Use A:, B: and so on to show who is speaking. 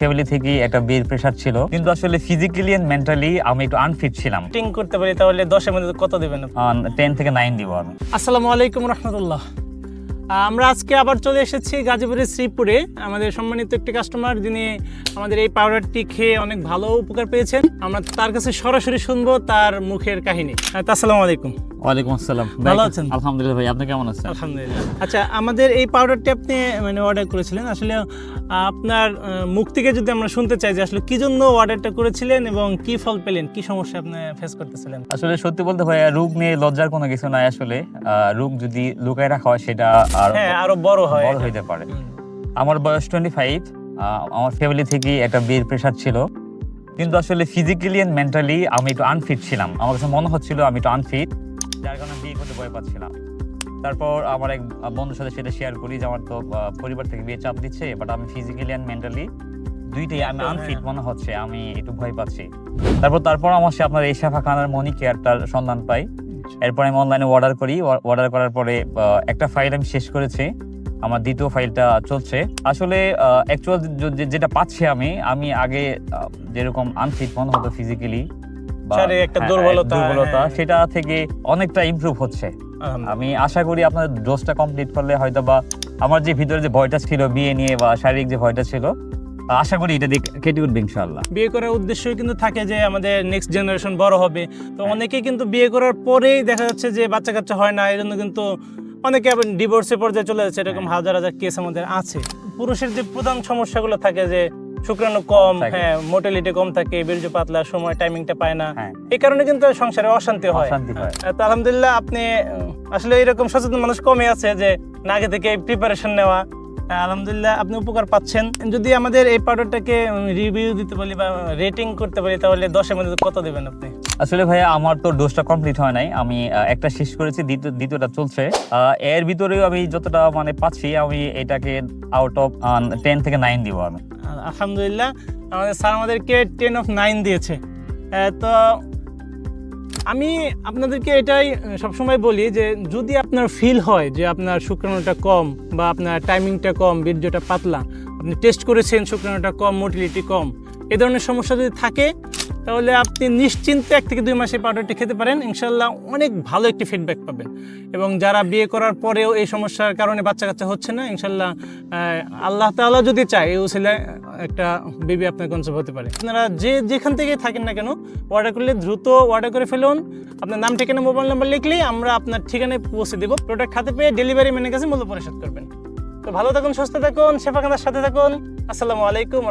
A: Family থেকে একটা বিয়ের প্রেশার ছিল, কিন্তু আসলে ফিজিক্যালি এন্ড মেন্টালি আমি একটু আনফিট ছিলাম।
B: টিং করতে পারি তাহলে 10 এর মধ্যে কত দিবেন আপনি?
A: 10 থেকে 9 দিব আমি।
B: আসসালামু আলাইকুম রহমতুল্লাহ। আমরা আজকে আবার চলে এসেছি গাজীপুরের শ্রীপুরে। আমাদের সম্মানিত একটি কাস্টমার যিনি আমাদের এই পাউডারটি খেয়ে অনেক ভালো উপকার পেয়েছেন। আমরা তার কাছে সরাসরি শুনবো তার মুখের কাহিনী। আসসালামু আলাইকুম।
A: ওয়ালাইকুম আসসালাম।
B: ভালো আছেন?
A: আলহামদুলিল্লাহ ভাই, আপনি কেমন আছেন?
B: আলহামদুলিল্লাহ। আচ্ছা, আমাদের এই পাউডারটি আপনি অর্ডার করেছিলেন, আসলে আপনার মুখ থেকে যদি আমরা শুনতে চাই যে আসলে কি জন্য অর্ডারটা করেছিলেন এবং কি ফল পেলেন, কি সমস্যা আপনি ফেস করতেছিলেন?
A: আসলে সত্যি বলতে ভাই, রোগ নিয়ে লজ্জার কোনো কিছু নাই। আসলে রোগ যদি লুকায় রাখা হয় সেটা
B: আরো বড়
A: হইতে পারে। আমার বয়স 25। আমার ফ্যামিলি থেকে একটা বিয়ের প্রেশার ছিল, কিন্তু আসলে ফিজিক্যালি এন্ড মেন্টালি আমি একটু আনফিট ছিলাম। আমার কাছে মনে হচ্ছিল আমি একটু আনফিট, যার কারণে বিয়ে করতে ভয় পাচ্ছিলাম। তারপর আমার এক বন্ধুর সাথে সেটা শেয়ার করি যে আমার তো পরিবার থেকে বিয়ে চাপ দিচ্ছে, বাট আমি ফিজিক্যালি এন্ড মেন্টালি দুইটাই আমি আনফিট মনে হচ্ছে, আমি একটু ভয় পাচ্ছি। তারপর আমার সে আপনার এশাফা খানের মনি কেয়ারটার সন্ধান পাই। এরপর আমি অনলাইনে অর্ডার করি। অর্ডার করার পরে একটা ফাইল আমি শেষ করেছি, আমার দ্বিতীয় ফাইলটা চলছে। আসলে অ্যাকচুয়াল যেটা পাচ্ছি আমি আগে যেরকম আনফিট মনে হতো ফিজিক্যালি,
B: একটা দুর্বলতা,
A: সেটা থেকে অনেকটা ইমপ্রুভ হচ্ছে। আমি আশা করি আপনার ডোজটা কমপ্লিট করলে হয়তো বা আমার যে ভিতরে যে ভয়টা ছিল বিয়ে নিয়ে বা শারীরিক যে ভয়টা ছিল, আশা করি এটা কেটে উঠবে ইনশাআল্লাহ।
B: বিয়ে করার উদ্দেশ্যই কিন্তু থাকে যে আমাদের নেক্সট জেনারেশন বড় হবে। তো অনেকেই কিন্তু বিয়ে করার পরেই দেখা যাচ্ছে যে বাচ্চা কাচ্চা হয় না, এই জন্য কিন্তু অনেকে আবার ডিভোর্সের পর্যায়ে চলে যাচ্ছে। এরকম হাজার হাজার কেস আমাদের আছে। পুরুষের যে প্রধান সমস্যাগুলো থাকে যে শুক্রাণু কম, মোটিলিটি কম থাকে, বীর্য পাতলা, সময় টাইমিংটা পায় না, এই কারণে কিন্তু সংসারে অশান্তি হয়। তো আলহামদুলিল্লাহ আপনি আসলে এরকম সচেতন মানুষ কমই আছে যে আগে থেকে প্রিপারেশন নেওয়া। আলহামদুলিল্লাহ আপনি উপকার পাচ্ছেন। যদি আমাদের এই পাউডারটাকে রিভিউ দিতে বলি বা রেটিং করতে বলি তাহলে 10 এর মধ্যে কত দিবেন আপনি?
A: আসলে ভাইয়া আমার তো ডোজটা কমপ্লিট হয় নাই, আমি একটা শেষ করেছি, দ্বিতীয়টা চলছে। এর ভিতরেও আমি যতটা পাচ্ছি, আমি এটাকে আউট অফ 10 থেকে 9 দিব আমি।
B: আলহামদুলিল্লাহ আমাদের স্যার আমাদেরকে 10 অফ 9 দিয়েছে। তো আমি আপনাদেরকে এটাই সবসময় বলি যে যদি আপনার ফিল হয় যে আপনার শুক্রাণুটা কম বা আপনার টাইমিংটা কম, বীর্যটা পাতলা, আপনি টেস্ট করেছেন শুক্রাণুটা কম, মোটিলিটি কম, এই ধরনের সমস্যা যদি থাকে তাহলে আপনি নিশ্চিন্তে 1 থেকে 2 মাস এই পাউডারটি খেতে পারেন। ইনশাল্লাহ অনেক ভালো একটি ফিডব্যাক পাবেন। এবং যারা বিয়ে করার পরেও এই সমস্যার কারণে বাচ্চা কাচ্চা হচ্ছে না, ইনশাল্লাহ আল্লাহ তাআলা যদি চায় এই উসিলায় একটা বেবি আপনার কনসেপ্ট হতে পারে। আপনারা যেখান থেকে থাকেন না কেন অর্ডার করলে দ্রুত অর্ডার করে ফেলুন। আপনার নাম, ঠিকানা, মোবাইল নাম্বার লিখলেই আমরা আপনার ঠিকানায় পৌঁছে দেবো। প্রোডাক্ট হাতে পেয়ে ডেলিভারি ম্যানের কাছে মূল্য পরিশোধ করবেন। তো ভালো থাকুন, সুস্থ থাকুন, শেফা খানার সাথে থাকুন। আসসালামু আলাইকুম।